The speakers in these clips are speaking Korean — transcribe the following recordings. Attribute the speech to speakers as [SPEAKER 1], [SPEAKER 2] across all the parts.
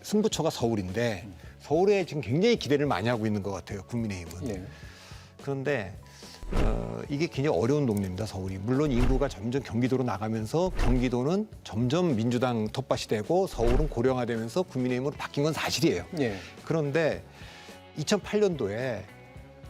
[SPEAKER 1] 승부처가 서울인데 서울에 지금 굉장히 기대를 많이 하고 있는 것 같아요, 국민의힘은.
[SPEAKER 2] 예.
[SPEAKER 1] 그런데 이게 굉장히 어려운 동네입니다, 서울이. 물론 인구가 점점 경기도로 나가면서 경기도는 점점 민주당 텃밭이 되고 서울은 고령화되면서 국민의힘으로 바뀐 건 사실이에요.
[SPEAKER 2] 예.
[SPEAKER 1] 그런데 2008년도에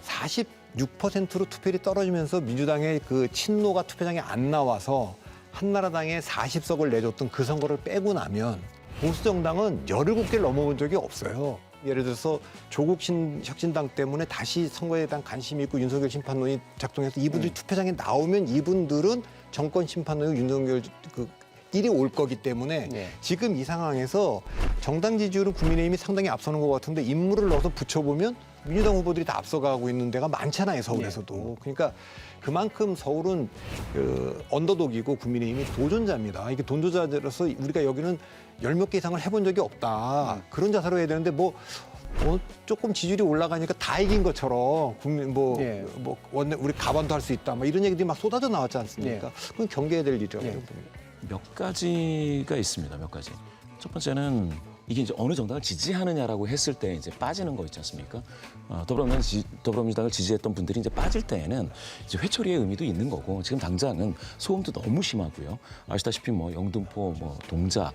[SPEAKER 1] 46%로 투표율이 떨어지면서 민주당의 그 친노가 투표장에 안 나와서 한나라당에 40석을 내줬던 그 선거를 빼고 나면 보수정당은 17개를 넘어본 적이 없어요. 예를 들어서 조국 혁신당 때문에 다시 선거에 대한 관심이 있고 윤석열 심판론이 작동해서 이분들이 투표장에 나오면 이분들은 정권 심판론이 윤석열 그 일이 올 거기 때문에
[SPEAKER 2] 예.
[SPEAKER 1] 지금 이 상황에서 정당 지지율은 국민의힘이 상당히 앞서는 것 같은데 인물을 넣어서 붙여보면 민주당 후보들이 다 앞서가고 있는 데가 많잖아요, 서울에서도. 그러니까 그만큼 서울은 언더독이고 국민의힘이 도전자입니다. 이게 돈조자들로서 우리가 여기는 10몇 개 이상을 해본 적이 없다. 그런 자세로 해야 되는데 조금 지지율이 올라가니까 다 이긴 것처럼
[SPEAKER 2] 예.
[SPEAKER 1] 우리 가반도 할 수 있다. 뭐 이런 얘기들이 막 쏟아져 나왔지 않습니까? 그건 경계해야 될 일이라고 봅니다.
[SPEAKER 3] 몇 가지가 있습니다. 몇 가지. 첫 번째는 이게 이제 어느 정당을 지지하느냐라고 했을 때 이제 빠지는 거 있지 않습니까? 더불어민주당을 지지했던 분들이 이제 빠질 때에는 이제 회초리의 의미도 있는 거고 지금 당장은 소음도 너무 심하고요. 아시다시피 뭐 영등포, 뭐 동작,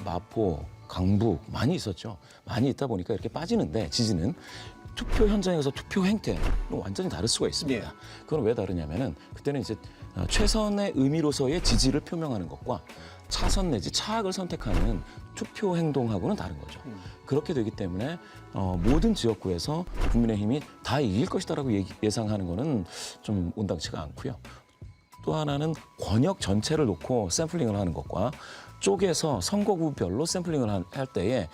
[SPEAKER 3] 마포, 강북 많이 있었죠. 많이 있다 보니까 이렇게 빠지는데 지지는 투표 현장에서 투표 행태는 완전히 다를 수가 있습니다. 그건 왜 다르냐면은 그때는 이제 최선의 의미로서의 지지를 표명하는 것과 차선 내지 차악을 선택하는 투표 행동하고는 다른 거죠. 그렇게 되기 때문에 모든 지역구에서 국민의힘이 다 이길 것이다라고 예상하는 거는 좀 온당치가 않고요. 또 하나는 권역 전체를 놓고 샘플링을 하는 것과 쪼개서 선거구별로 샘플링을 할 때에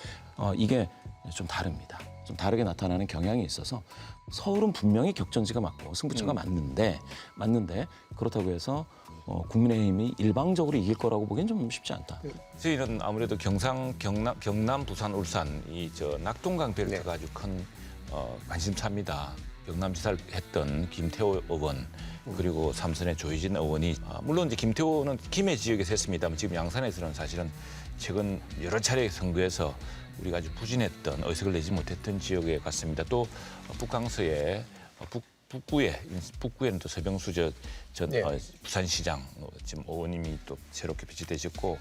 [SPEAKER 3] 이게 좀 다릅니다. 좀 다르게 나타나는 경향이 있어서 서울은 분명히 격전지가 맞고 승부처가 맞는데 그렇다고 해서 국민의힘이 일방적으로 이길 거라고 보기엔 좀 쉽지 않다.
[SPEAKER 4] 저희는 아무래도 경남, 부산, 울산 이 낙동강 벨트가 아주 큰 관심사입니다. 경남지사를 했던 김태호 의원 그리고 삼선의 조희진 의원이 물론 이제 김태호는 김해 지역에서 했습니다만 지금 양산에서는 사실은 최근 여러 차례 선거에서 우리가 아주 부진했던 의석을 내지 못했던 지역에 갔습니다. 또 북강서에 북구에는 또 서병수 전 부산시장 지금 의원님이 또 새롭게 배치되셨고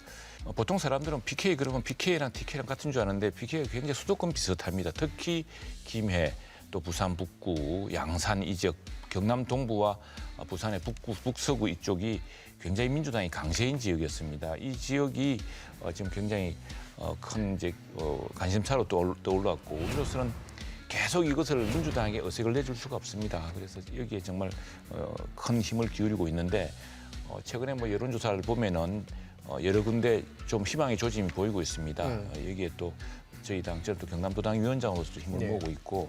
[SPEAKER 4] 보통 사람들은 BK 그러면 BK랑 TK랑 같은 줄 아는데 BK가 굉장히 수도권 비슷합니다. 특히 김해 또 부산 북구, 양산 이 지역, 경남 동부와 부산의 북서구 이쪽이 굉장히 민주당이 강세인 지역이었습니다. 이 지역이 지금 굉장히 큰 이제 관심사로 또 올라왔고 우리로서는 계속 이것을 민주당에게 의석을 내줄 수가 없습니다. 그래서 여기에 정말 큰 힘을 기울이고 있는데 최근에 뭐 여론조사를 보면은 여러 군데 좀 희망의 조짐이 보이고 있습니다. 여기에 또 저희 당, 저는 또 경남도당 위원장으로서 힘을 모으고 있고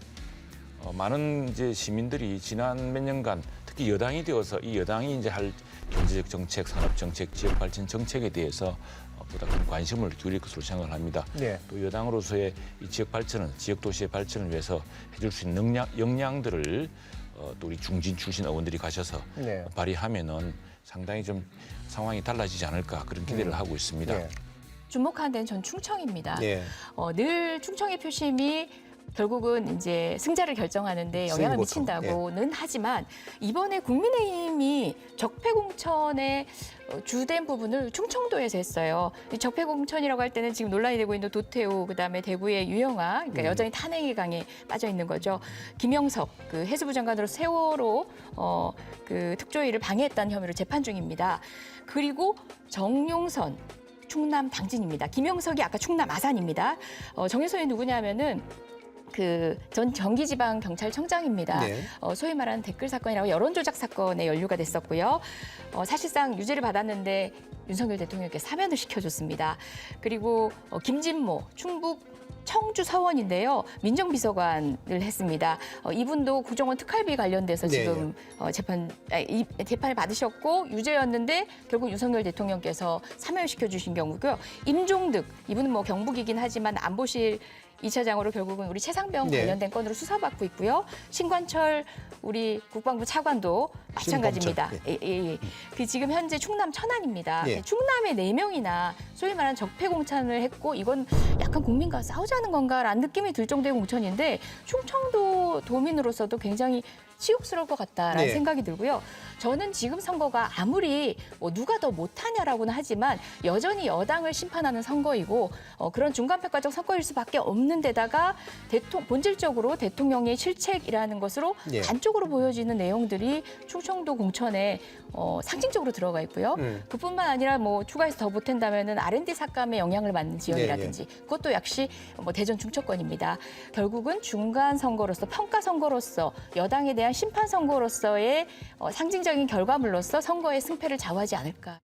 [SPEAKER 4] 많은 이제 시민들이 지난 몇 년간 특히 여당이 되어서 이 여당이 이제 할 경제적 정책, 산업 정책, 지역 발전 정책에 대해서 보다 큰 관심을 기울일 것으로 생각을 합니다. 또 여당으로서의 이 지역 발전은 지역 도시의 발전을 위해서 해줄 수 있는 역량들을 또 우리 중진 출신 의원들이 가셔서 발휘하면은 상당히 좀 상황이 달라지지 않을까 그런 기대를 하고 있습니다.
[SPEAKER 5] 주목하는 데는 전 충청입니다. 늘 충청의 표심이 결국은 이제 승자를 결정하는데 영향을 미친다고는 하지만 이번에 국민의힘이 적폐공천의 주된 부분을 충청도에서 했어요. 이 적폐공천이라고 할 때는 지금 논란이 되고 있는 도태우, 그다음에 대구의 유영아, 그러니까 여전히 탄핵의 강에 빠져 있는 거죠. 김영석, 그 해수부 장관으로 세월호 그 특조위를 방해했다는 혐의로 재판 중입니다. 그리고 정용선 충남 당진입니다. 김영석이 아까 충남 아산입니다. 정용선이 누구냐면은 전 경기지방경찰청장입니다. 소위 말하는 댓글 사건이라고 여론조작 사건에 연루가 됐었고요. 사실상 유죄를 받았는데 윤석열 대통령께 사면을 시켜줬습니다. 그리고 김진모 충북 청주 서원인데요. 민정비서관을 했습니다. 이분도 국정원 특활비 관련돼서 지금 재판을 받으셨고 유죄였는데 결국 윤석열 대통령께서 사면을 시켜주신 경우고요. 임종득, 이분은 뭐 경북이긴 하지만 안보실 2차장으로 결국은 우리 최상병 관련된 건으로 수사받고 있고요. 신관철 우리 국방부 차관도 마찬가지입니다. 그 지금 현재 충남 천안입니다. 충남에 4명이나 소위 말하는 적폐 공천을 했고 이건 약간 국민과 싸우자는 건가라는 느낌이 들 정도의 공천인데 충청도 도민으로서도 굉장히 치욕스러울 것 같다라는
[SPEAKER 2] 네.
[SPEAKER 5] 생각이 들고요. 저는 지금 선거가 아무리 뭐 누가 더 못하냐라고는 하지만 여전히 여당을 심판하는 선거이고 그런 중간평가적 선거일 수밖에 없는 데다가 본질적으로 대통령의 실책이라는 것으로
[SPEAKER 2] 네.
[SPEAKER 5] 단쪽으로 보여지는 내용들이 충청도 공천에 상징적으로 들어가 있고요. 그뿐만 아니라 뭐 추가해서 더 보탠다면은 R&D 삭감에 영향을 받는 지역이라든지 그것도 역시 뭐 대전 충청권입니다. 결국은 중간 선거로서 평가 선거로서 여당에 대한 심판 선거로서의 상징적인 결과물로서 선거의 승패를 좌우하지 않을까.